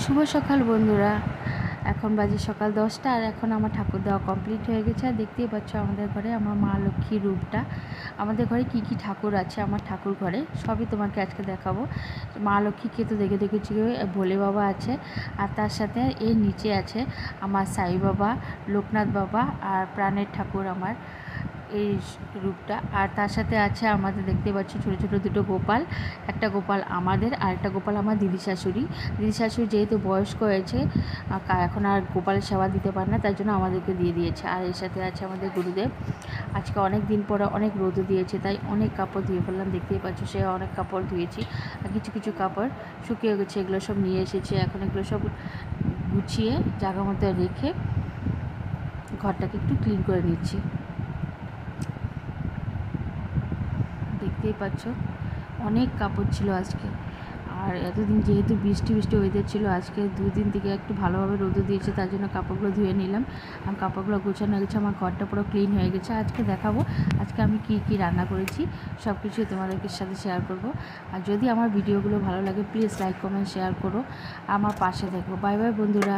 শুভ সকাল বন্ধুরা। এখন বাজে সকাল 10টা আর এখন আমার ঠাকুর দেওয়া কমপ্লিট হয়ে গেছে। আর দেখতেই পাচ্ছ আমাদের ঘরে আমার মা লক্ষ্মীর রূপটা। আমাদের ঘরে কি কি ঠাকুর আছে আমার ঠাকুর ঘরে সবই তোমাকে আজকে দেখাবো। মা লক্ষ্মীকে তো দেখেছি, ভোলে বাবা আছে, আর তার সাথে এর নিচে আছে আমার সাই বাবা, লোকনাথ বাবা আর প্রাণের ঠাকুর আমার এই রূপটা। আর তার সাথে আছে আমাদের দেখতে পাচ্ছি ছোটো ছোটো দুটো গোপাল, একটা গোপাল আমাদের আর একটা গোপাল আমার দিদি শাশুড়ি যেহেতু বয়স্ক হয়েছে, এখন আর গোপালের সেবা দিতে পারে না, তাই জন্য আমাদেরকে দিয়ে দিয়েছে। আর এর সাথে আছে আমাদের গুরুদেব। আজকে অনেক দিন পরে অনেক রোদ দিয়েছে, তাই অনেক কাপড় ধুয়ে ফেললাম, দেখতেই পাচ্ছ সে অনেক কাপড় ধুয়েছি। আর কিছু কিছু কাপড় শুকিয়ে গেছে, এগুলো সব নিয়ে এসেছি। এখন এগুলো সব গুছিয়ে জায়গা মতো রেখে ঘরটাকে একটু ক্লিন করে নিচ্ছি। দেখতেই পাচ্ছ অনেক কাপড় ছিল আজকে। আর এতদিন যেহেতু বৃষ্টি ওয়েদার ছিল, আজকে 2 দিন থেকে একটু ভালোভাবে রোদও দিয়েছে, তার জন্য কাপড়গুলো ধুয়ে নিলাম। আর কাপড়গুলো গোছানো হয়ে গেছে, আমার ঘরটা পুরো ক্লিন হয়ে গেছে। আজকে দেখাবো আজকে আমি কি রান্না করেছি, সব কিছুই তোমাদেরকে সাথে শেয়ার করব। আর যদি আমার ভিডিওগুলো ভালো লাগে প্লিজ লাইক কমেন্ট শেয়ার করো, আমার পাশে দেখো। বাই বাই বন্ধুরা।